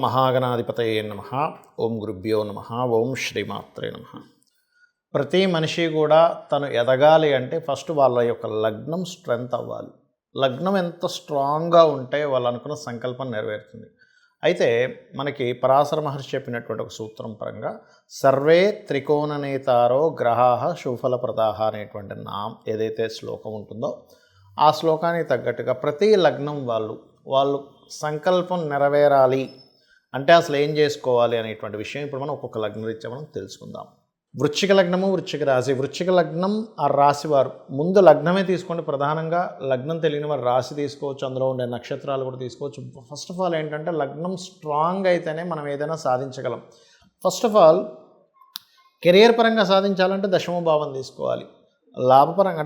మహాగణాధిపతయే నమః. ఓం గురుభ్యో నమః. ఓం శ్రీమాత్రే నమః. ప్రతి మనిషి కూడా తను ఎదగాలి అంటే ఫస్ట్ వాళ్ళ యొక్క లగ్నం స్ట్రెంగ్త్ అవ్వాలి. లగ్నం ఎంత స్ట్రాంగ్గా ఉంటే వాళ్ళు అనుకున్న సంకల్పం నెరవేరుతుంది. అయితే మనకి పరాశర మహర్షి చెప్పినటువంటి ఒక సూత్రం పరంగా సర్వే త్రికోణనేతారో గ్రహాః శుభఫలప్రదాః అనేటువంటి ఏదైతే శ్లోకం ఉంటుందో ఆ శ్లోకానికి తగ్గట్టుగా ప్రతి లగ్నం వాళ్ళు సంకల్పం నెరవేరాలి అంటే అసలు ఏం చేసుకోవాలి అనేటువంటి విషయం ఇప్పుడు మనం ఒక్కొక్క లగ్నం రీత్యా మనం తెలుసుకుందాం. వృశ్చిక లగ్నము, వృశ్చిక రాశి. వృశ్చిక లగ్నం ఆ రాశి వారు ముందు లగ్నమే తీసుకోండి. ప్రధానంగా లగ్నం తెలియని వారు రాశి తీసుకోవచ్చు, అందులో ఉండే నక్షత్రాలు కూడా తీసుకోవచ్చు. ఫస్ట్ ఆఫ్ ఆల్ ఏంటంటే లగ్నం స్ట్రాంగ్ అయితేనే మనం ఏదైనా సాధించగలం. ఫస్ట్ ఆఫ్ ఆల్ కెరియర్ పరంగా సాధించాలంటే దశమ భావం తీసుకోవాలి. లాభపరంగా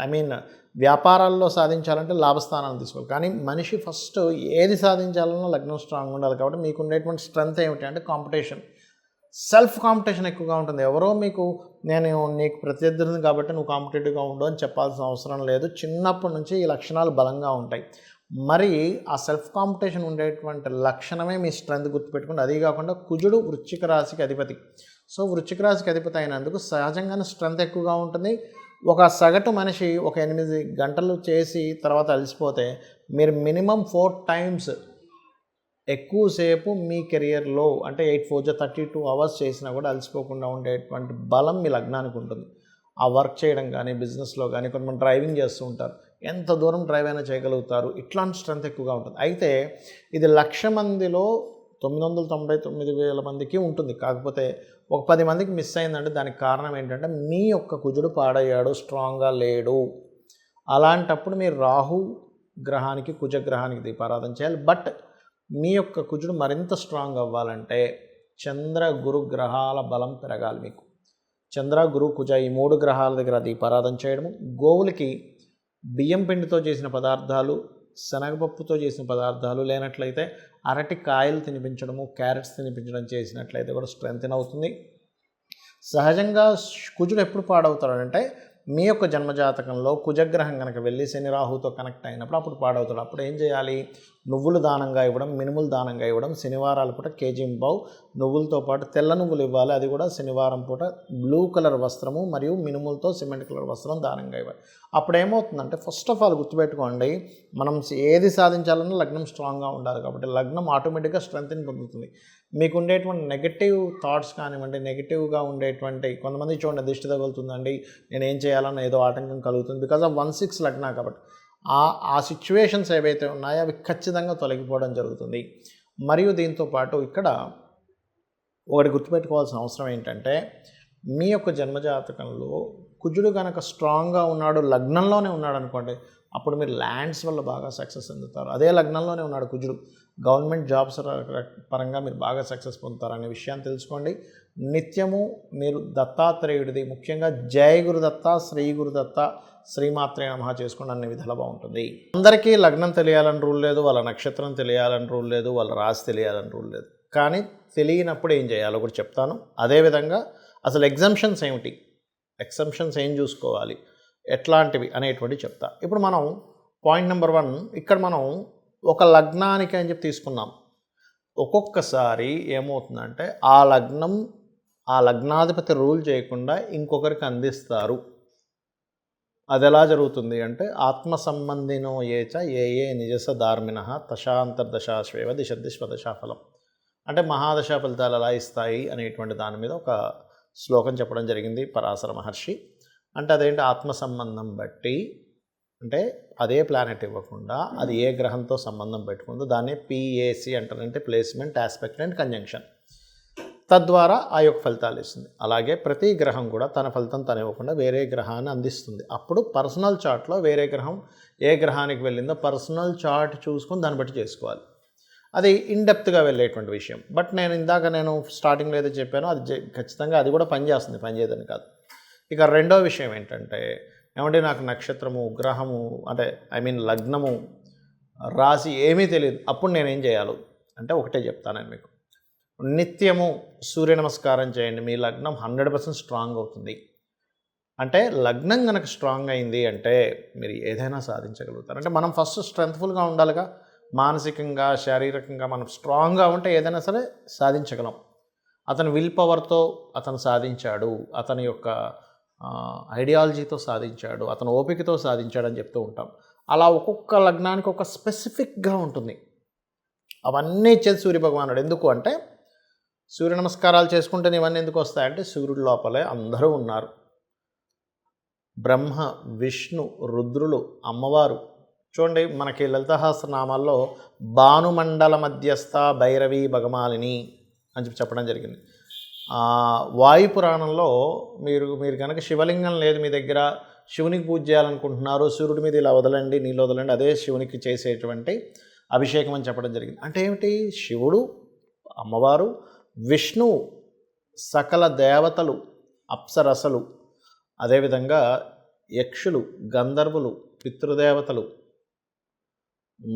అంటే వ్యాపారాల్లో సాధించాలంటే లాభస్థానాన్ని తీసుకోవాలి. కానీ మనిషి ఫస్ట్ ఏది సాధించాలన్నా లగ్నం స్ట్రాంగ్ ఉండాలి. కాబట్టి మీకు ఉండేటువంటి స్ట్రెంగ్త్ ఏమిటి అంటే కాంపిటీషన్, సెల్ఫ్ కాంపిటీషన్ ఎక్కువగా ఉంటుంది. ఎవరో నీకు ప్రత్యర్థిని కాబట్టి నువ్వు కాంపిటేటివ్గా ఉండు అని చెప్పాల్సిన అవసరం లేదు. చిన్నప్పటి నుంచి ఈ లక్షణాలు బలంగా ఉంటాయి. మరి ఆ సెల్ఫ్ కాంపిటీషన్ ఉండేటువంటి లక్షణమే మీ స్ట్రెంగ్త్ గుర్తుపెట్టుకోండి. అదీ కాకుండా కుజుడు వృశ్చిక రాశికి అధిపతి. సో వృశ్చిక రాశికి అధిపతి అయినందుకు సహజంగానే స్ట్రెంగ్త్ ఎక్కువగా ఉంటుంది. ఒక సగటు మనిషి ఒక 8 గంటలు చేసి తర్వాత అలసిపోతే మీరు మినిమం 4 టైమ్స్ ఎక్కువసేపు మీ కెరియర్లో అంటే 8 4 32 అవర్స్ చేసినా కూడా అలసిపోకుండా ఉండేటువంటి బలం మీ లగ్నానికి ఉంటుంది. ఆ వర్క్ చేయడం కానీ, బిజినెస్లో కానీ, కొంతమంది డ్రైవింగ్ చేస్తూ ఉంటారు, ఎంత దూరం డ్రైవ్ అయినా చేయగలుగుతారు. ఇట్లాంటి స్ట్రెంత్ ఎక్కువగా ఉంటుంది. అయితే ఇది 1,00,000 మందిలో 999,000 మందికి ఉంటుంది. కాకపోతే ఒక 10 మందికి మిస్ అయిందంటే దానికి కారణం ఏంటంటే మీ యొక్క కుజుడు పాడయ్యాడు, స్ట్రాంగ్గా లేడు. అలాంటప్పుడు మీరు రాహు గ్రహానికి, కుజగ్రహానికి దీపారాధన చేయాలి. బట్ మీ యొక్క కుజుడు మరింత స్ట్రాంగ్ అవ్వాలంటే చంద్ర గురు గ్రహాల బలం పెరగాలి. మీకు చంద్ర గురు కుజ ఈ 3 గ్రహాల దగ్గర దీపారాధన చేయడము, గోవులకి బియ్యం పిండితో చేసిన పదార్థాలు, శనగపప్పుతో చేసిన పదార్థాలు, లేనట్లయితే అరటి కాయలు తినిపించడము, క్యారెట్స్ తినిపించడం చేసినట్లయితే కూడా స్ట్రెంగ్త్ అవుతుంది. సహజంగా కుజుడు ఎప్పుడు పాడవుతాడంటే మీ యొక్క జన్మజాతకంలో కుజగ్రహం కనుక వెళ్ళి శని రాహుతో కనెక్ట్ అయినప్పుడు అప్పుడు పాడవుతాడు. అప్పుడు ఏం చేయాలి? నువ్వులు దానంగా ఇవ్వడం, మినుములు దానంగా ఇవ్వడం. శనివారాల పూట కేజీంబావు నువ్వులతో పాటు తెల్ల నువ్వులు ఇవ్వాలి. అది కూడా శనివారం పూట బ్లూ కలర్ వస్త్రము మరియు మినుములతో సిమెంట్ కలర్ వస్త్రం దానంగా ఇవ్వాలి. అప్పుడు ఏమవుతుందంటే ఫస్ట్ ఆఫ్ ఆల్ గుర్తుపెట్టుకోండి, మనం ఏది సాధించాలన్నా లగ్నం స్ట్రాంగ్గా ఉండాలి. కాబట్టి లగ్నం ఆటోమేటిక్గా స్ట్రెంగ్త్ని పొందుతుంది. మీకు ఉండేటువంటి నెగటివ్ థాట్స్ కానివ్వండి, నెగిటివ్గా ఉండేటువంటి కొంతమంది చూడండి దిష్టి తగులుతుందండి, నేనేం చేయాలన్న ఏదో ఆటంకం కలుగుతుంది బికాజ్ ఆఫ్ 1/6 లగ్న. కాబట్టి ఆ సిచ్యువేషన్స్ ఏవైతే ఉన్నాయో అవి ఖచ్చితంగా తొలగిపోవడం జరుగుతుంది. మరియు దీంతోపాటు ఇక్కడ ఒకటి గుర్తుపెట్టుకోవాల్సిన అవసరం ఏంటంటే మీ యొక్క జన్మజాతకంలో కుజుడు కనుక స్ట్రాంగ్గా ఉన్నాడు, లగ్నంలోనే ఉన్నాడు అనుకోండి, అప్పుడు మీరు ల్యాండ్స్ వల్ల బాగా సక్సెస్ పొందుతారు. అదే లగ్నంలోనే ఉన్నాడు కుజుడు, గవర్నమెంట్ జాబ్స్ పరంగా మీరు బాగా సక్సెస్ పొందుతారు అనే విషయాన్ని తెలుసుకోండి. నిత్యము మీరు దత్తాత్రేయుడిది, ముఖ్యంగా జయ గురుదత్త, శ్రీ గురుదత్త, శ్రీమాత్రే నమః చేసుకోండి. అన్ని విధాలు బాగుంటుంది. అందరికీ లగ్నం తెలియాలని రూల్ లేదు, వాళ్ళ నక్షత్రం తెలియాలని రూల్ లేదు, వాళ్ళ రాశి తెలియాలని రూల్ లేదు. కానీ తెలియనప్పుడు ఏం చేయాలో కూడా చెప్తాను. అదేవిధంగా అసలు ఎగ్జంప్షన్స్ ఏమిటి, ఎక్సెంప్షన్స్ ఏం చూసుకోవాలి, ఎట్లాంటివి అనేటువంటివి చెప్తా. ఇప్పుడు మనం పాయింట్ నెంబర్ 1 ఇక్కడ మనం ఒక లగ్నానికి అని చెప్పి తీసుకున్నాం. ఒక్కొక్కసారి ఏమవుతుందంటే ఆ లగ్నాధిపతి రూల్ చేయకుండా ఇంకొకరికి అందిస్తారు. అది ఎలా జరుగుతుంది అంటే ఆత్మ సంబంధినో ఏచ ఏ నిజస ధార్మిణ తశాంతర్దశాశ్వేవ దిశ ఫలం అంటే మహాదశ ఫలితాలు ఎలా ఇస్తాయి అనేటువంటి దాని మీద ఒక శ్లోకం చెప్పడం జరిగింది పరాశర మహర్షి. అంటే అదేంటి, ఆత్మ సంబంధం బట్టి అంటే అదే ప్లానెట్ ఇవ్వకుండా అది ఏ గ్రహంతో సంబంధం పెట్టుకుందో దాన్ని PAC అంటారు, అంటే ప్లేస్మెంట్, ఆస్పెక్ట్ అండ్ కంజంక్షన్. తద్వారా ఆ యొక్క ఫలితాలు ఇస్తుంది. అలాగే ప్రతి గ్రహం కూడా తన ఫలితం తను ఇవ్వకుండా వేరే గ్రహాన్ని అందిస్తుంది. అప్పుడు పర్సనల్ చార్ట్లో వేరే గ్రహం ఏ గ్రహానికి వెళ్ళిందో పర్సనల్ చార్ట్ చూసుకొని దాన్ని బట్టి చేసుకోవాలి. అది ఇన్డెప్త్గా వెళ్ళేటువంటి విషయం. బట్ నేను స్టార్టింగ్లో ఏదో చెప్పానో అది ఖచ్చితంగా అది కూడా పనిచేస్తుంది, పనిచేయదని కాదు. ఇక రెండో విషయం ఏంటంటే ఏమంటే నాకు నక్షత్రము, గ్రహము అంటే లగ్నము, రాశి ఏమీ తెలియదు. అప్పుడు నేనేం చేయాలి అంటే ఒకటే చెప్తాను మీకు. నిత్యము సూర్య నమస్కారం చేయండి. మీ లగ్నం 100% స్ట్రాంగ్ అవుతుంది. అంటే లగ్నం కనుక స్ట్రాంగ్ అయింది అంటే మీరు ఏదైనా సాధించగలుగుతారు. అంటే మనం ఫస్ట్ స్ట్రెంగ్త్ఫుల్గా ఉండాలిగా. మానసికంగా శారీరకంగా మనం స్ట్రాంగ్గా ఉంటే ఏదైనా సరే సాధించగలం. అతను విల్ పవర్తో అతను సాధించాడు, అతని యొక్క ఐడియాలజీతో సాధించాడు, అతను ఓపికతో సాధించాడని చెప్తూ ఉంటాం. అలా ఒక్కొక్క లగ్నానికి ఒక స్పెసిఫిక్గా ఉంటుంది. అవన్నీ ఇచ్చేది సూర్యభగవానుడు. ఎందుకు అంటే సూర్య నమస్కారాలు చేసుకుంటే ఇవన్నీ ఎందుకు వస్తాయంటే సూర్యుడి లోపలే అందరూ ఉన్నారు. బ్రహ్మ, విష్ణు, రుద్రులు, అమ్మవారు. చూడండి మనకి లలితసహస్రనామాల్లో భానుమండల మధ్యస్థ భైరవి భగమాలిని అని చెప్పడం జరిగింది. వాయుపురాణంలో మీరు కనుక శివలింగం లేదు మీ దగ్గర, శివునికి పూజ చేయాలనుకుంటున్నారు, సూర్యుడి మీద ఇలా వదలండి, నీళ్ళు వదలండి, అదే శివునికి చేసేటువంటి అభిషేకం అని చెప్పడం జరిగింది. అంటే ఏమిటి? శివుడు, అమ్మవారు, విష్ణువు, సకల దేవతలు, అప్సరసలు, అదేవిధంగా యక్షులు, గంధర్వులు, పితృదేవతలు,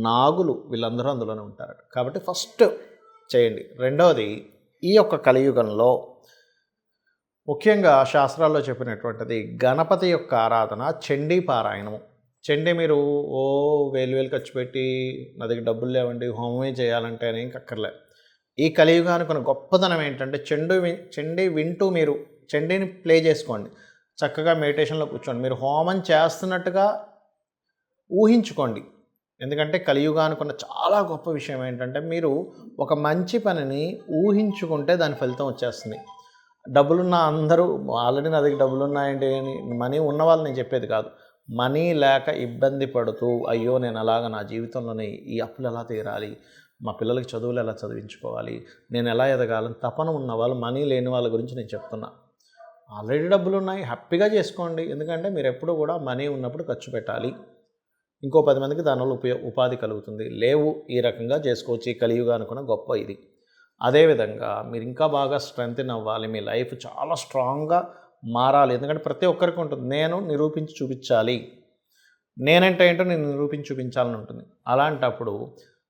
నాగులు, వీళ్ళందరూ అందులోనే ఉంటారు. కాబట్టి ఫస్ట్ చేయండి. రెండవది, ఈ యొక్క కలియుగంలో ముఖ్యంగా శాస్త్రాల్లో చెప్పినటువంటిది గణపతి యొక్క ఆరాధన, చండీ పారాయణము. చండీ మీరు వేలు ఖర్చు పెట్టి నా దగ్గర డబ్బులు లేవండి హోమమే చేయాలంటే అని అక్కర్లే. ఈ కలియుగానికి ఉన్న గొప్పతనం ఏంటంటే చండీ వింటూ మీరు చండీని ప్లే చేసుకోండి. చక్కగా మెడిటేషన్లో కూర్చోండి. మీరు హోమం చేస్తున్నట్టుగా ఊహించుకోండి. ఎందుకంటే కలియుగానికి ఉన్న చాలా గొప్ప విషయం ఏంటంటే మీరు ఒక మంచి పనిని ఊహించుకుంటే దాని ఫలితం వచ్చేస్తుంది. డబ్బులున్న అందరూ ఆల్రెడీ నా దగ్గర డబ్బులు ఉన్నాయండి అని మనీ ఉన్న వాళ్ళు నేను చెప్పేది కాదు. మనీ లేక ఇబ్బంది పడుతూ అయ్యో నేను అలాగా నా జీవితంలోనే ఈ అప్పులు ఎలా తీరాలి, మా పిల్లలకి చదువులు ఎలా చదివించుకోవాలి, నేను ఎలా ఎదగాలని తపన ఉన్న వాళ్ళు, మనీ లేని వాళ్ళ గురించి నేను చెప్తున్నా. ఆల్రెడీ డబ్బులు ఉన్నాయి, హ్యాపీగా చేసుకోండి. ఎందుకంటే మీరు ఎప్పుడు కూడా మనీ ఉన్నప్పుడు ఖర్చు పెట్టాలి. ఇంకో 10 మందికి దానివల్ల ఉపాధి కలుగుతుంది. లేవు, ఈ రకంగా చేసుకోవచ్చు. ఈ కలియుగా అనుకున్న గొప్ప ఇది. అదేవిధంగా మీరు ఇంకా బాగా స్ట్రెంగ్తెన్ అవ్వాలి, మీ లైఫ్ చాలా స్ట్రాంగ్గా మారాలి. ఎందుకంటే ప్రతి ఒక్కరికి ఉంటుంది, నేను నిరూపించి చూపించాలి, నేనంటే ఏంటో నేను నిరూపించి చూపించాలని ఉంటుంది. అలాంటప్పుడు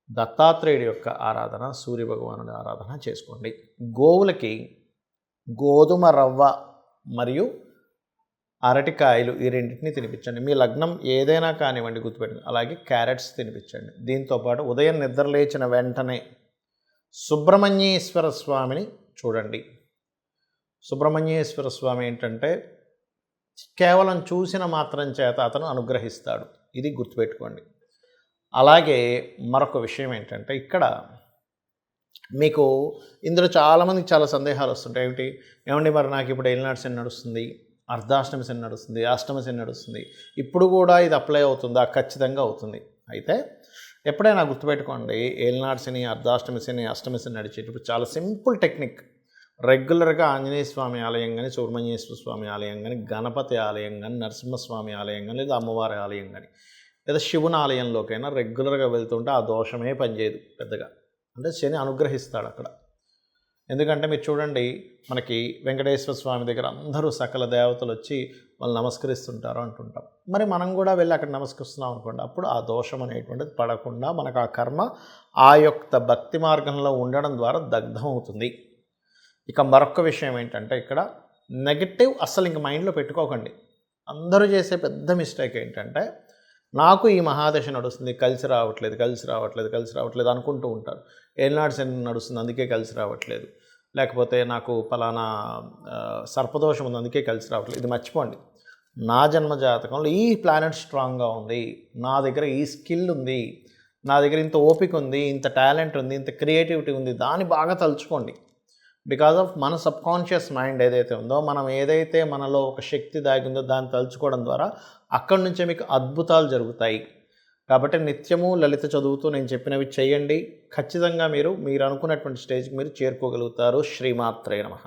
దత్తాత్రేయుడి యొక్క ఆరాధన, సూర్యభగవానుడి ఆరాధన చేసుకోండి. గోవులకి గోధుమ రవ్వ మరియు అరటికాయలు ఈ రెండింటిని తినిపించండి. మీ లగ్నం ఏదైనా కానివ్వండి గుర్తుపెట్టండి. అలాగే క్యారెట్స్ తినిపించండి. దీంతోపాటు ఉదయం నిద్ర లేచిన వెంటనే సుబ్రహ్మణ్యేశ్వర స్వామిని చూడండి. సుబ్రహ్మణ్యేశ్వర స్వామి ఏంటంటే కేవలం చూసిన మాత్రం చేత అతను అనుగ్రహిస్తాడు. ఇది గుర్తుపెట్టుకోండి. అలాగే మరొక విషయం ఏంటంటే ఇక్కడ మీకు ఇందులో చాలామందికి చాలా సందేహాలు వస్తుంటాయి. ఏమండి మరి నాకు ఇప్పుడు ఏలినాటి శని నడుస్తుంది, అర్ధాష్టమి శని నడుస్తుంది, అష్టమి శని నడుస్తుంది, ఇప్పుడు కూడా ఇది అప్లై అవుతుందా? ఖచ్చితంగా అవుతుంది. అయితే ఎప్పుడైనా గుర్తుపెట్టుకోండి, ఏలినాటి శని, అర్ధాష్టమి శని, అష్టమి శని నడిచేటప్పుడు చాలా సింపుల్ టెక్నిక్. రెగ్యులర్గా ఆంజనేయ స్వామి ఆలయం కానీ, సుబ్రహ్మణ్యేశ్వర స్వామి ఆలయం కానీ, గణపతి ఆలయం కానీ, నరసింహస్వామి ఆలయం కానీ, లేదా అమ్మవారి ఆలయం కానీ, లేదా శివుని ఆలయంలోకైనా రెగ్యులర్గా వెళ్తుంటే ఆ దోషమే పనిచేయదు పెద్దగా. అంటే శని అనుగ్రహిస్తాడు అక్కడ. ఎందుకంటే మీరు చూడండి, మనకి వెంకటేశ్వర స్వామి దగ్గర అందరూ సకల దేవతలు వచ్చి వాళ్ళు నమస్కరిస్తుంటారు అంటుంటాం. మరి మనం కూడా వెళ్ళి అక్కడ నమస్కరిస్తున్నాం అనుకోండి, అప్పుడు ఆ దోషం అనేటువంటిది పడకుండా మనకు ఆ కర్మ ఆ యొక్క భక్తి మార్గంలో ఉండడం ద్వారా దగ్ధం అవుతుంది. ఇక మరొక విషయం ఏంటంటే ఇక్కడ నెగటివ్ అస్సలు ఇంక మైండ్లో పెట్టుకోకండి. అందరూ చేసే పెద్ద మిస్టేక్ ఏంటంటే నాకు ఈ మహాదశ నడుస్తుంది, కలిసి రావట్లేదు అనుకుంటూ ఉంటారు. ఏలినాటి శని నడుస్తుంది అందుకే కలిసి రావట్లేదు, లేకపోతే నాకు పలానా సర్పదోషం ఉంది అందుకే కలిసి రావట్లేదు. ఇది మర్చిపోండి. నా జన్మ జాతకంలో ఈ ప్లానెట్ స్ట్రాంగ్గా ఉంది, నా దగ్గర ఈ స్కిల్ ఉంది, నా దగ్గర ఇంత ఓపిక ఉంది, ఇంత టాలెంట్ ఉంది, ఇంత క్రియేటివిటీ ఉంది, దాన్ని బాగా తలుచుకోండి. బికాజ్ ఆఫ్ మన సబ్కాన్షియస్ మైండ్ ఏదైతే ఉందో, మనం ఏదైతే మనలో ఒక శక్తి దాగిందో దాన్ని తలుచుకోవడం ద్వారా అక్కడి నుంచే మీకు అద్భుతాలు జరుగుతాయి. కాబట్టి నిత్యము లలిత చదువుతూ నేను చెప్పినవి చేయండి. ఖచ్చితంగా మీరు అనుకున్నటువంటి స్టేజ్కి మీరు చేరుకోగలుగుతారు. శ్రీమాత్రే నమః.